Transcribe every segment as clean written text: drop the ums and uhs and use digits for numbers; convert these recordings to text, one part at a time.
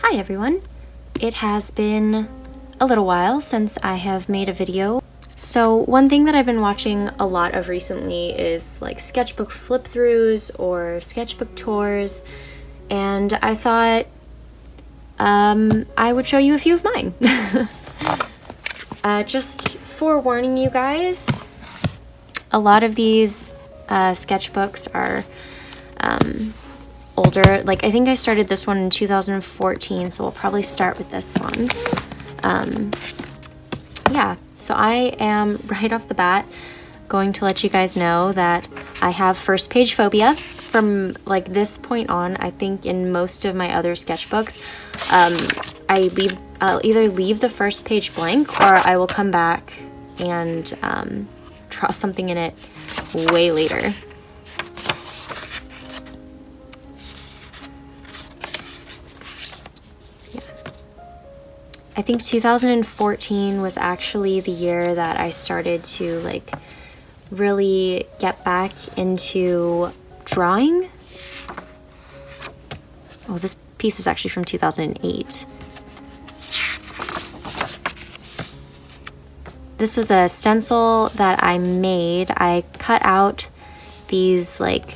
Hi everyone! It has been a little while since I have made a video. So one thing that I've been watching a lot of recently is like sketchbook flip-throughs or sketchbook tours, and I thought I would show you a few of mine. Just forewarning you guys, a lot of these sketchbooks are older. Like, I think I started this one in 2014, so we'll probably start with this one. Yeah, so I am right off the bat going to let you guys know that I have first page phobia. From like this point on, I think in most of my other sketchbooks, I'll either leave the first page blank, or I will come back and draw something in it way later. I think 2014 was actually the year that I started to like really get back into drawing. Oh, this piece is actually from 2008. This was a stencil that I made. I cut out these like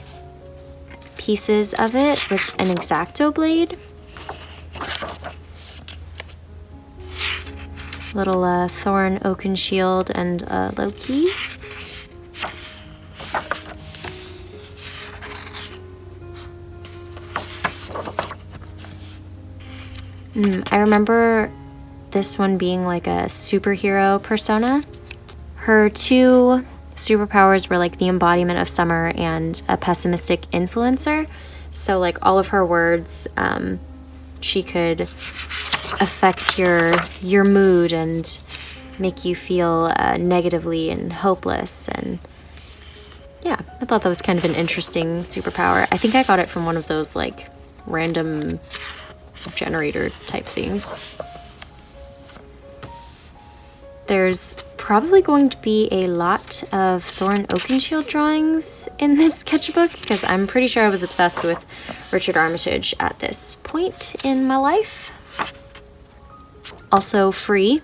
pieces of it with an X-Acto blade. Little thorn, oaken shield, and Loki. I remember this one being like a superhero persona. Her two superpowers were like the embodiment of summer and a pessimistic influencer. So like all of her words, she could affect your mood and make you feel negatively and hopeless. And yeah, I thought that was kind of an interesting superpower. I think I got it from one of those like random generator type things. There's probably going to be a lot of Thorn Oakenshield drawings in this sketchbook because I'm pretty sure I was obsessed with Richard Armitage at this point in my life. Also, Free,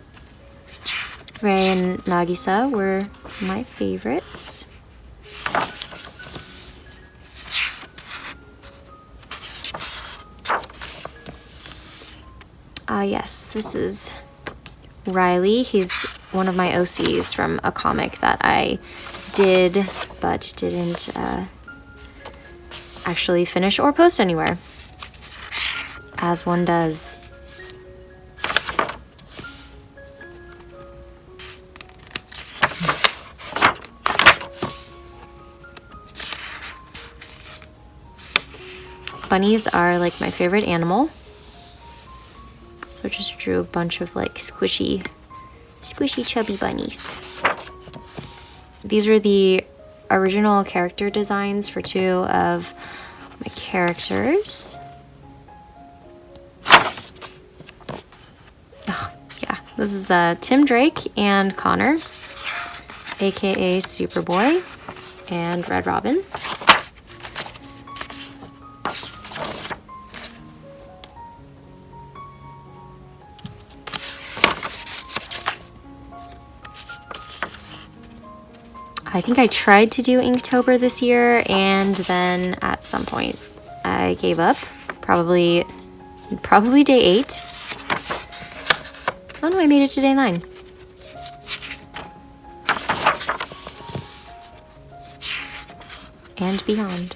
Ray and Nagisa were my favorites. Yes, this is Riley. He's one of my OCs from a comic that I did, but didn't actually finish or post anywhere, as one does. Bunnies are like my favorite animal. So I just drew a bunch of like squishy chubby bunnies. These were the original character designs for two of my characters. Oh, yeah, this is Tim Drake and Connor, aka Superboy and Red Robin. I think I tried to do Inktober this year, and then at some point I gave up. Probably day 8. Oh no, I made it to day 9. And beyond.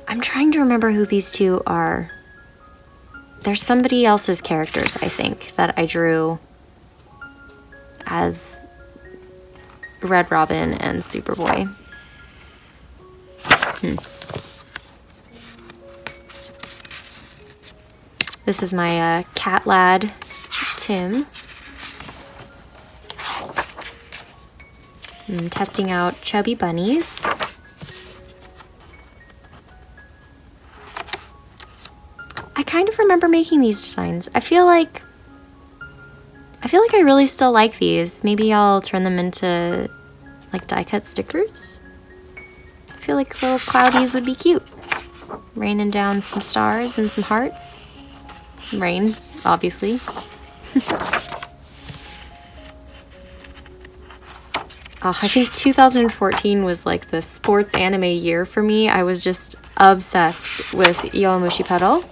I'm trying to remember who these two are. There's somebody else's characters, I think, that I drew as Red Robin and Superboy. This is my cat lad, Tim. I'm testing out chubby bunnies. I kind of remember making these designs. I feel like I really still like these. Maybe I'll turn them into like die cut stickers. I feel like little cloudies would be cute. raining down some stars and some hearts. Rain, obviously. I think 2014 was like the sports anime year for me. I was just obsessed with Yowamushi Pedal.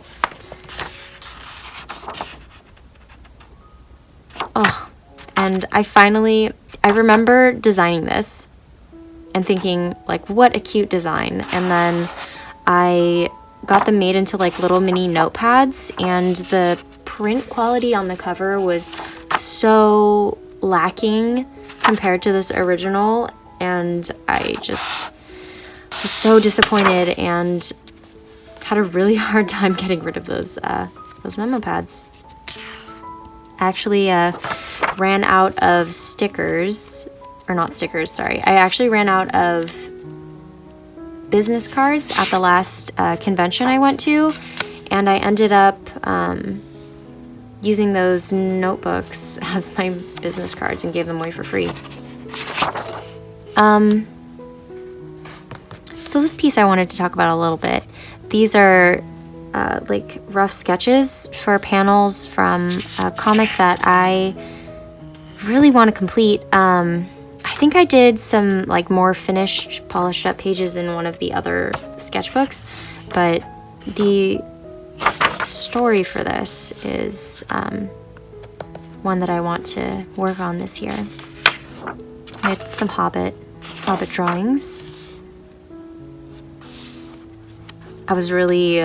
Oh, and I remember designing this and thinking, like, what a cute design. And then I got them made into like little mini notepads, and the print quality on the cover was so lacking compared to this original, and I just was so disappointed and had a really hard time getting rid of those memo pads. I actually ran out of stickers, or not stickers, sorry. I actually ran out of business cards at the last convention I went to, and I ended up using those notebooks as my business cards and gave them away for free. So this piece I wanted to talk about a little bit. These are like rough sketches for panels from a comic that I really want to complete. I think I did some like more finished, polished up pages in one of the other sketchbooks, but the story for this is one that I want to work on this year. I had some Hobbit drawings. I was really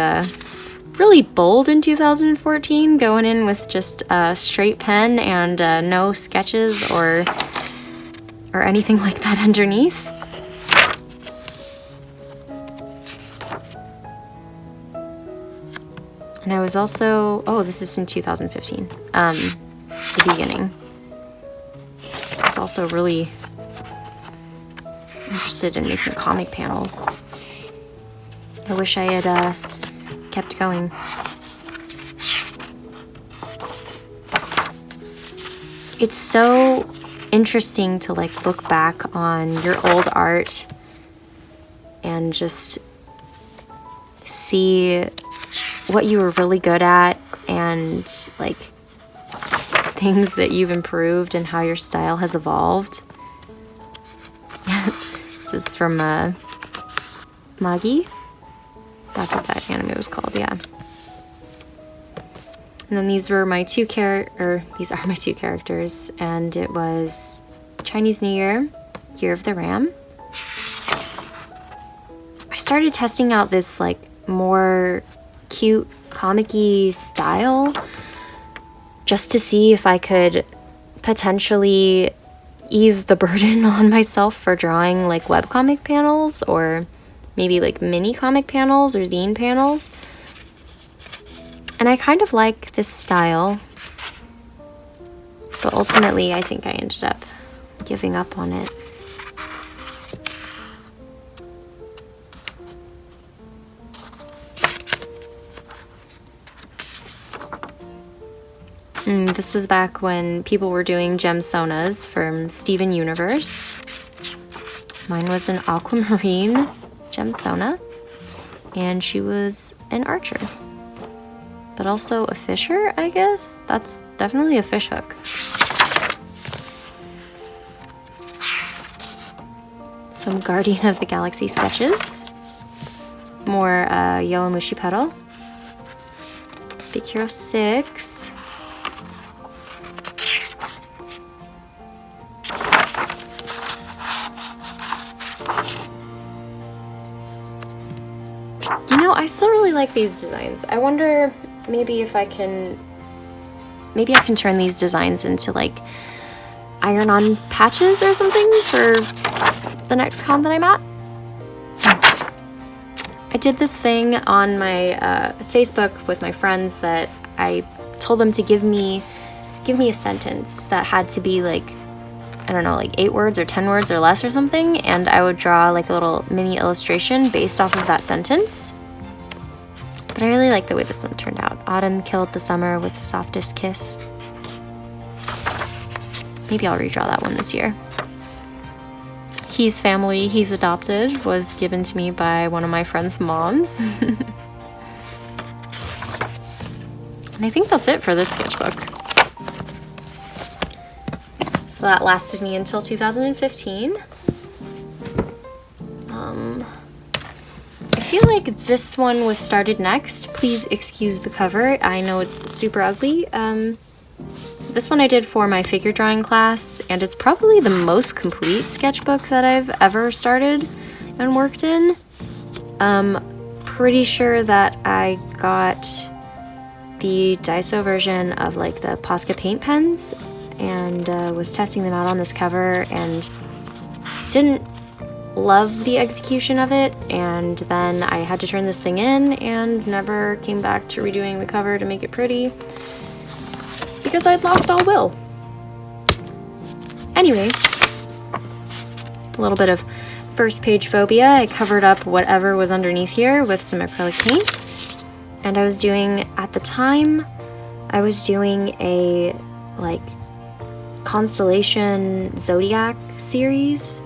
bold in 2014, going in with just a straight pen and no sketches or anything like that underneath. And I was also, this is in 2015, the beginning. I was also really interested in making comic panels. I wish I had kept going. It's so interesting to like look back on your old art and just see what you were really good at and like things that you've improved and how your style has evolved. This is from Magi. That's what that anime was called, yeah. And then these are my two characters, and it was Chinese New Year, Year of the Ram. I started testing out this like more cute comic-y style just to see if I could potentially ease the burden on myself for drawing like webcomic panels or maybe like mini comic panels or zine panels. And I kind of like this style, but ultimately I think I ended up giving up on it. This was back when people were doing gemsonas from Steven Universe. Mine was an aquamarine gemsona, and she was an archer, but also a fisher, I guess. That's definitely a fish hook. Some Guardian of the Galaxy sketches. More Yowamushi Pedal. Big Hero 6. You know, I still really like these designs. I wonder maybe if I can turn these designs into like iron-on patches or something for the next con that I'm at. I did this thing on my Facebook with my friends that I told them to give me a sentence that had to be like, I don't know, like 8 words or 10 words or less or something, and I would draw like a little mini illustration based off of that sentence. But I really like the way this one turned out. Autumn killed the summer with the softest kiss. Maybe I'll redraw that one this year. He's family, he's adopted, was given to me by one of my friend's moms. And I think that's it for this sketchbook. So that lasted me until 2015. I feel like this one was started next. Please excuse the cover. I know it's super ugly. This one I did for my figure drawing class, and it's probably the most complete sketchbook that I've ever started and worked in. Pretty sure that I got the Daiso version of like the Posca paint pens and was testing them out on this cover and didn't love the execution of it, and then I had to turn this thing in and never came back to redoing the cover to make it pretty because I'd lost all will. Anyway, a little bit of first page phobia. I covered up whatever was underneath here with some acrylic paint, and I was doing, at the time, I was doing a like constellation zodiac series.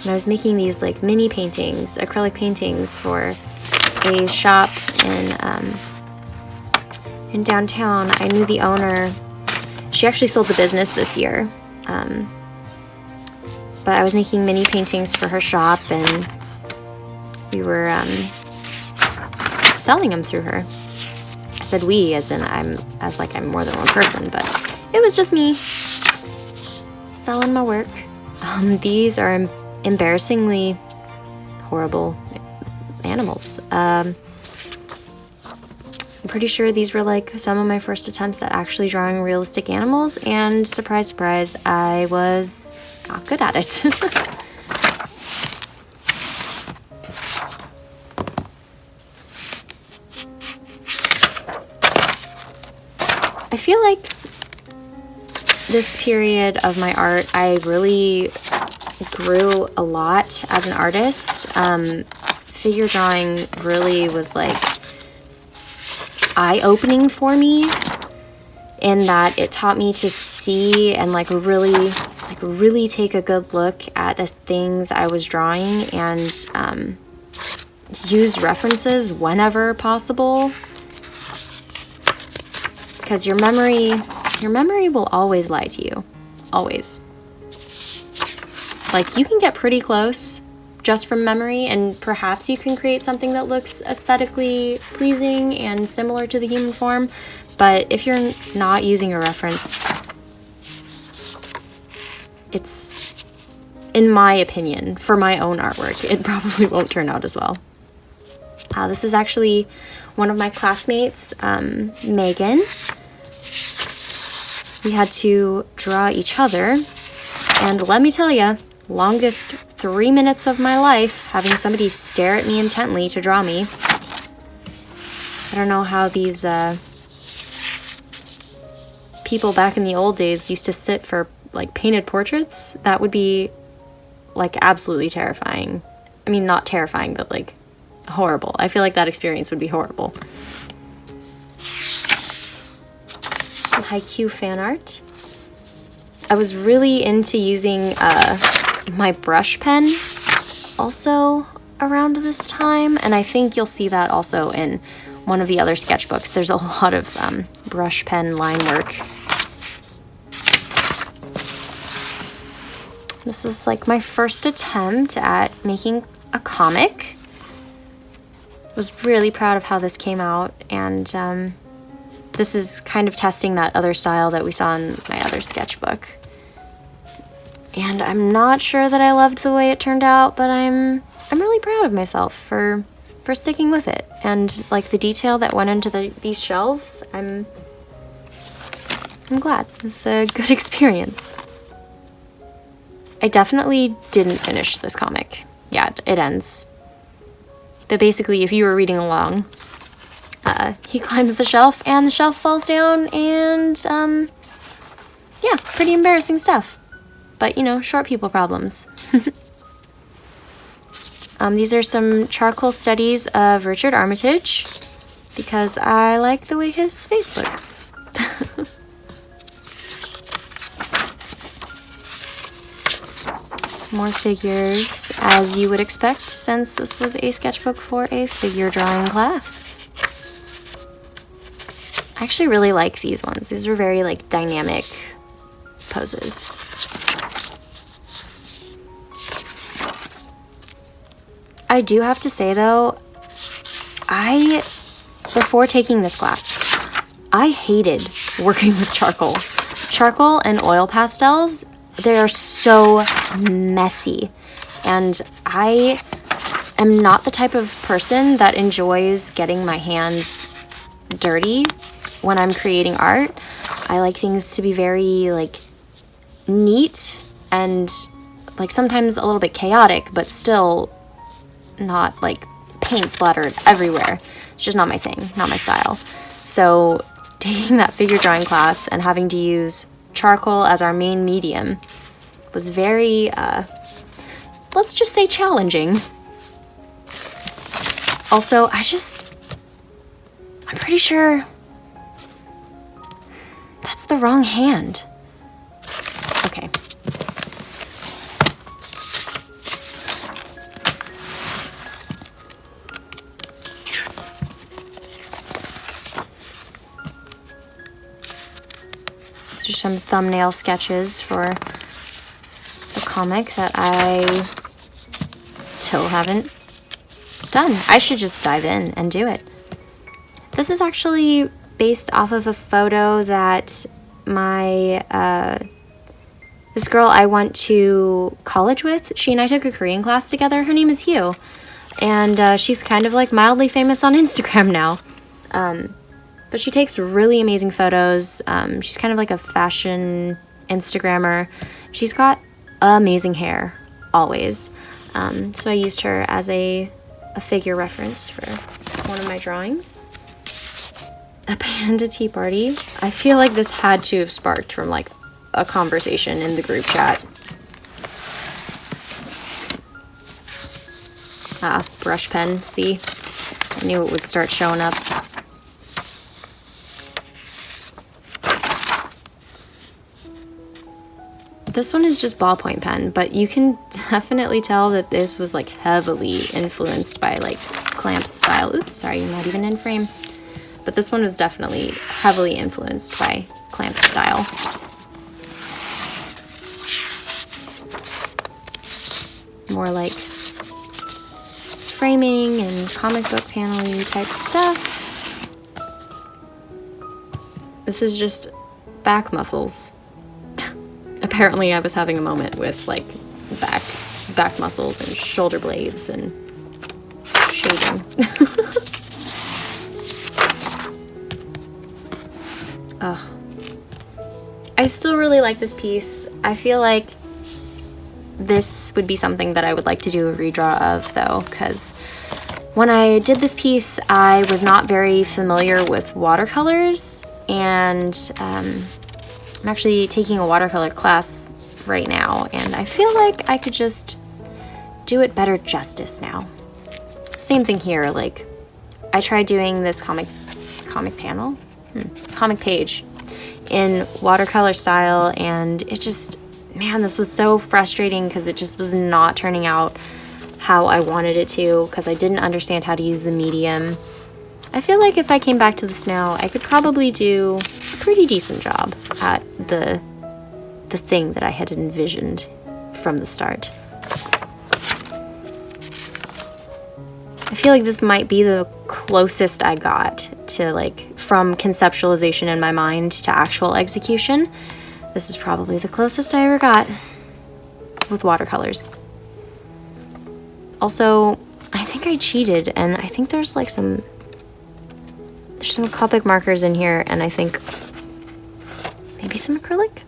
And I was making these like mini paintings, acrylic paintings for a shop in downtown. I knew the owner. She actually sold the business this year. But I was making mini paintings for her shop, and we were selling them through her. I said we, as in I'm more than one person, but it was just me selling my work. These are embarrassingly horrible animals. I'm pretty sure these were like some of my first attempts at actually drawing realistic animals, and surprise, surprise, I was not good at it. I feel like this period of my art, I really grew a lot as an artist. Figure drawing really was like eye-opening for me, in that it taught me to see and really take a good look at the things I was drawing and use references whenever possible, because your memory will always lie to you. Always. Like, you can get pretty close just from memory, and perhaps you can create something that looks aesthetically pleasing and similar to the human form, but if you're not using a reference, it's, in my opinion, for my own artwork, it probably won't turn out as well. This is actually one of my classmates, Megan. We had to draw each other, and let me tell you, longest 3 minutes of my life having somebody stare at me intently to draw me. I don't know how these people back in the old days used to sit for like painted portraits. That would be like absolutely terrifying. I mean, not terrifying, but like horrible. I feel like that experience would be horrible. Some Haikyuu fan art. I was really into using my brush pen also around this time, and I think you'll see that also in one of the other sketchbooks. There's a lot of brush pen line work. This is like my first attempt at making a comic. I was really proud of how this came out, and this is kind of testing that other style that we saw in my other sketchbook. And I'm not sure that I loved the way it turned out, but I'm really proud of myself for sticking with it. And like the detail that went into these shelves, I'm glad. It's a good experience. I definitely didn't finish this comic. Yeah, it ends. But basically, if you were reading along, he climbs the shelf and the shelf falls down, and yeah, pretty embarrassing stuff. But, you know, short people problems. These are some charcoal studies of Richard Armitage, because I like the way his face looks. More figures, as you would expect, since this was a sketchbook for a figure drawing class. I actually really like these ones. These are very like dynamic poses. I do have to say though, before taking this class, I hated working with charcoal. Charcoal and oil pastels, they are so messy. And I am not the type of person that enjoys getting my hands dirty when I'm creating art. I like things to be very like neat and like sometimes a little bit chaotic, but still not like paint splattered everywhere. It's just not my thing, not my style. So taking that figure drawing class and having to use charcoal as our main medium was very, let's just say challenging. Also, I'm pretty sure that's the wrong hand. Okay. These are some thumbnail sketches for the comic that I still haven't done. I should just dive in and do it. This is actually based off of a photo that this girl I went to college with, she and I took a Korean class together. Her name is Hugh, and she's kind of like mildly famous on Instagram now. But she takes really amazing photos. She's kind of like a fashion Instagrammer. She's got amazing hair, always. So I used her as a figure reference for one of my drawings. A panda tea party. I feel like this had to have sparked from like a conversation in the group chat. Brush pen, see? I knew it would start showing up. This one is just ballpoint pen, but you can definitely tell that this was like heavily influenced by like Clamp's style. Oops, sorry, you're not even in frame. But this one was definitely heavily influenced by Clamp's style. More like framing and comic book panel-y type stuff. This is just back muscles. Apparently I was having a moment with like back muscles and shoulder blades and shading. Ugh. I still really like this piece. I feel like this would be something that I would like to do a redraw of though, because when I did this piece I was not very familiar with watercolors, and I'm actually taking a watercolor class right now, and I feel like I could just do it better justice now. Same thing here, like I tried doing this comic page in watercolor style, and it just, man, this was so frustrating because it just was not turning out how I wanted it to, because I didn't understand how to use the medium. I feel like if I came back to this now, I could probably do a pretty decent job at the thing that I had envisioned from the start. I feel like this might be the closest I got to, like, from conceptualization in my mind to actual execution. This is probably the closest I ever got with watercolors. Also, I think I cheated, and I think there's like there's some Copic markers in here, and I think maybe some acrylic?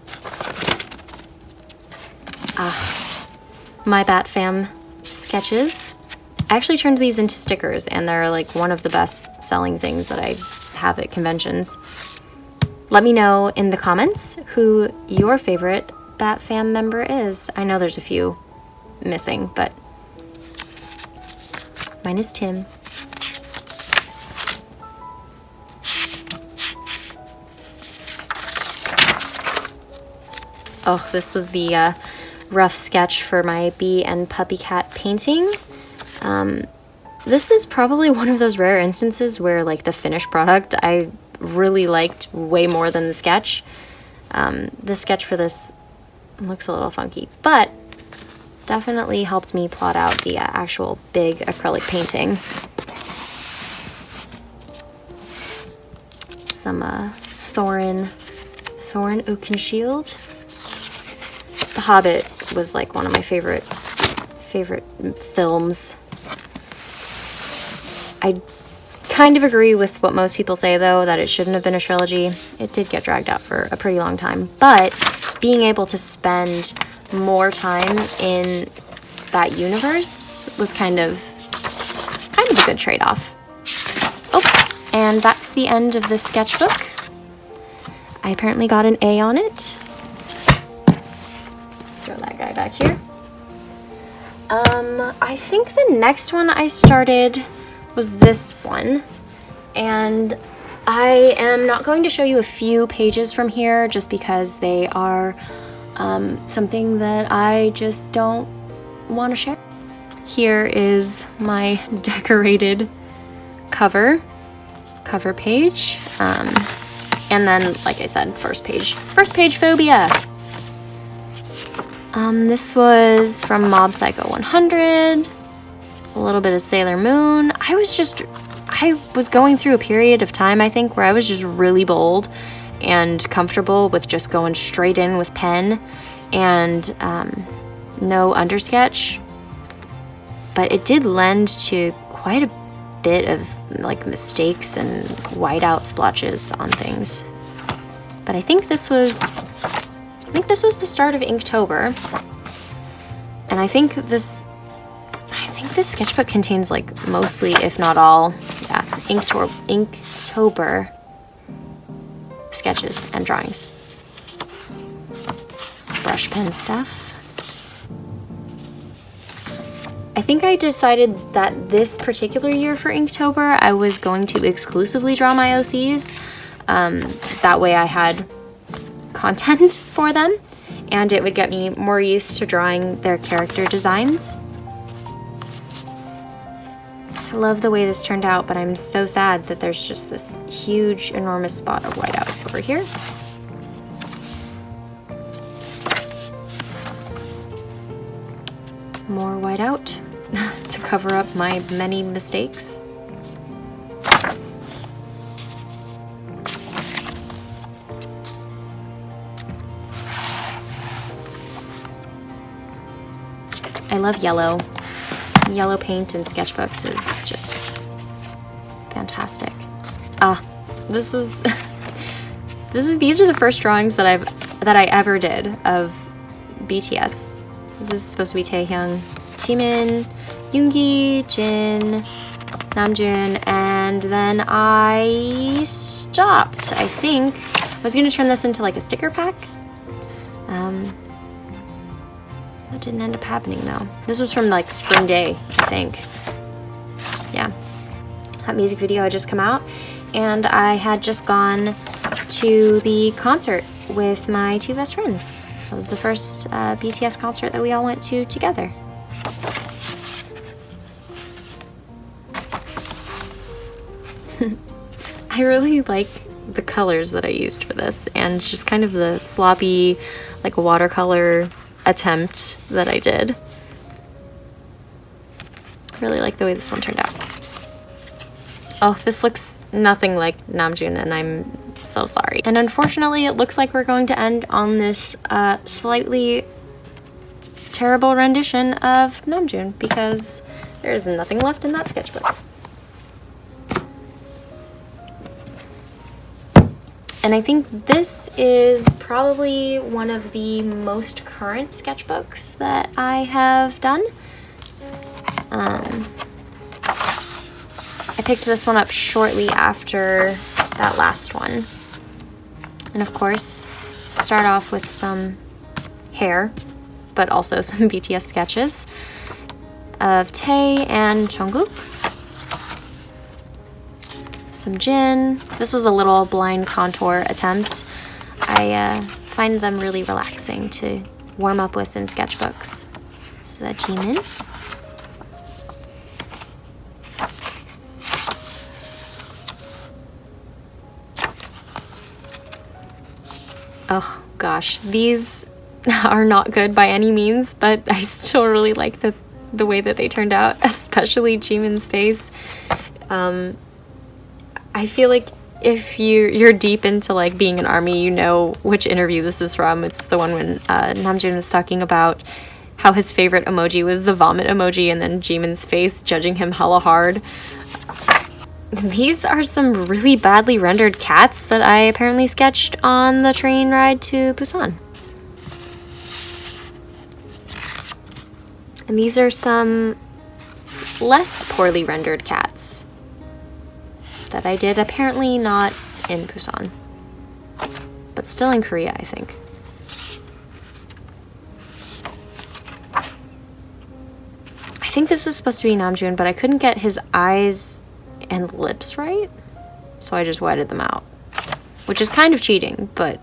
My Bat Fam sketches. I actually turned these into stickers, and they're like one of the best selling things that I have at conventions. Let me know in the comments who your favorite Bat Fam member is. I know there's a few missing, but mine is Tim. Oh, this was the rough sketch for my bee and puppy cat painting. This is probably one of those rare instances where like the finished product I really liked way more than the sketch. The sketch for this looks a little funky, but definitely helped me plot out the actual big acrylic painting. Some Thorin Oakenshield. The Hobbit was like one of my favorite films. I kind of agree with what most people say, though, that it shouldn't have been a trilogy. It did get dragged out for a pretty long time, but being able to spend more time in that universe was kind of a good trade-off. Oh, and that's the end of the sketchbook. I apparently got an A on it. Throw that guy back here. I think the next one I started was this one, and I am not going to show you a few pages from here just because they are something that I just don't want to share. Here is my decorated cover page, and then, like I said, first page phobia. This was from Mob Psycho 100, a little bit of Sailor Moon. I was going through a period of time, I think, where I was just really bold and comfortable with just going straight in with pen and no undersketch. But it did lend to quite a bit of like mistakes and whiteout splotches on things. But I think this was the start of Inktober. And I think this sketchbook contains like mostly, if not all, Inktober sketches and drawings. Brush pen stuff. I think I decided that this particular year for Inktober, I was going to exclusively draw my OCs. That way I had content for them, and it would get me more used to drawing their character designs. I love the way this turned out, but I'm so sad that there's just this huge, enormous spot of whiteout over here. More whiteout to cover up my many mistakes. I love yellow. Yellow paint in sketchbooks is just fantastic. These are the first drawings that I ever did of BTS. This is supposed to be Taehyung, Jimin, Yoongi, Jin, Namjoon, and then I stopped. I think I was gonna turn this into like a sticker pack. That didn't end up happening though. This was from like Spring Day, I think. Yeah, that music video had just come out, and I had just gone to the concert with my two best friends. That was the first BTS concert that we all went to together. I really like the colors that I used for this, and just kind of the sloppy, like watercolor attempt that I did. I really like the way this one turned out. Oh, this looks nothing like Namjoon, and I'm so sorry. And unfortunately, it looks like we're going to end on this slightly terrible rendition of Namjoon, because there is nothing left in that sketchbook. And I think this is probably one of the most current sketchbooks that I have done. I picked this one up shortly after that last one. And of course, start off with some hair, but also some BTS sketches of Tae and Jungkook. Some Jin. This was a little blind contour attempt. I find them really relaxing to warm up with in sketchbooks. So that Jimin. Oh gosh, these are not good by any means, but I still really like the way that they turned out, especially Jimin's face. I feel like if you're deep into like being an ARMY, you know which interview this is from. It's the one when Namjoon was talking about how his favorite emoji was the vomit emoji, and then Jimin's face judging him hella hard. These are some really badly rendered cats that I apparently sketched on the train ride to Busan. And these are some less poorly rendered cats that I did, apparently not in Busan, but still in Korea, I think. I think this was supposed to be Namjoon, but I couldn't get his eyes and lips right, so I just whited them out, which is kind of cheating, but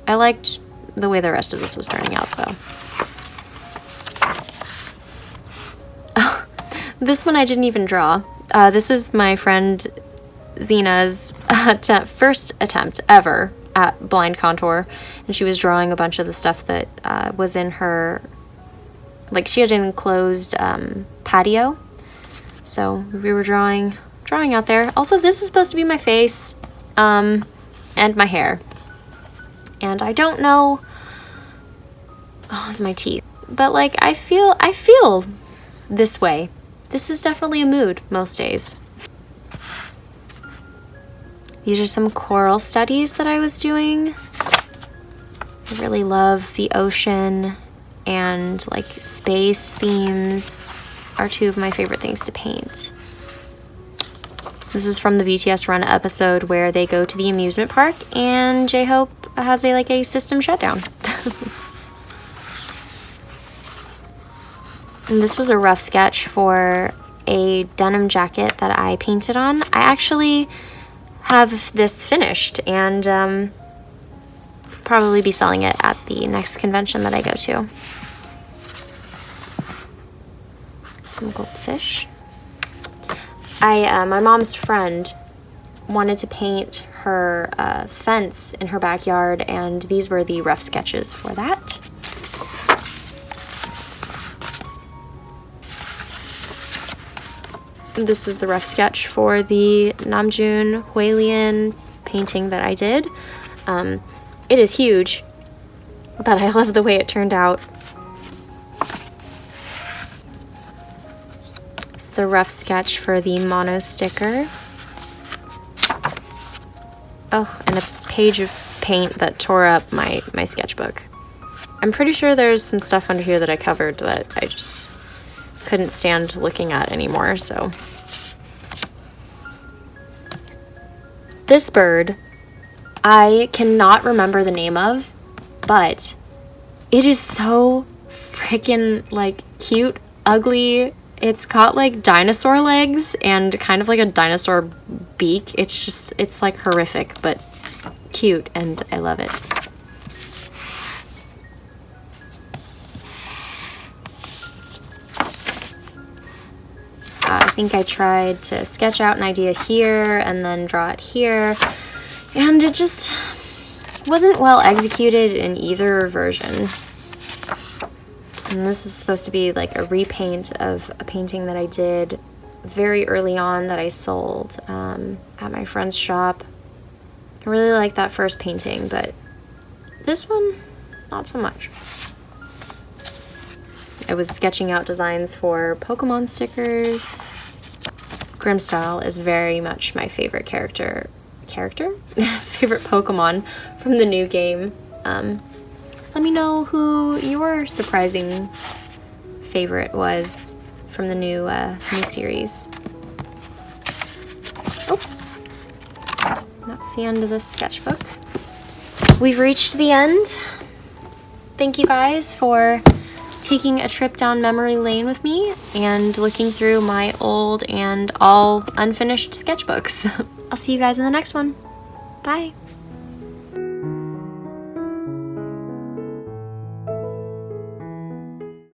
I liked the way the rest of this was turning out, so. This one I didn't even draw. This is my friend Zena's first attempt ever at blind contour, and she was drawing a bunch of the stuff that was in her, like she had an enclosed patio, so we were drawing out there. Also, this is supposed to be my face and my hair, and I don't know, oh, it's my teeth, but like I feel this way. This is definitely a mood most days. These are some choral studies that I was doing. I really love the ocean, and like space themes are two of my favorite things to paint. This is from the BTS Run episode where they go to the amusement park and J-Hope has a system shutdown. And this was a rough sketch for a denim jacket that I painted on. I actually have this finished and probably be selling it at the next convention that I go to. Some goldfish. My mom's friend wanted to paint her fence in her backyard, and these were the rough sketches for that. This is the rough sketch for the Namjoon Hwalian painting that I did. It is huge, but I love the way it turned out. It's the rough sketch for the mono sticker. Oh, and a page of paint that tore up my sketchbook. I'm pretty sure there's some stuff under here that I covered that I just couldn't stand looking at anymore, so. This bird, I cannot remember the name of, but it is so freaking cute, ugly. It's got like dinosaur legs and kind of like a dinosaur beak. It's like horrific, but cute, and I love it. I think I tried to sketch out an idea here and then draw it here, and it just wasn't well executed in either version. And this is supposed to be like a repaint of a painting that I did very early on that I sold at my friend's shop. I really like that first painting, but this one, not so much. I was sketching out designs for Pokemon stickers. Grimstyle is very much my favorite character? Favorite Pokemon from the new game. Let me know who your surprising favorite was from the new series. Oh, that's the end of this sketchbook. We've reached the end. Thank you guys for taking a trip down memory lane with me and looking through my old and all unfinished sketchbooks. I'll see you guys in the next one. Bye.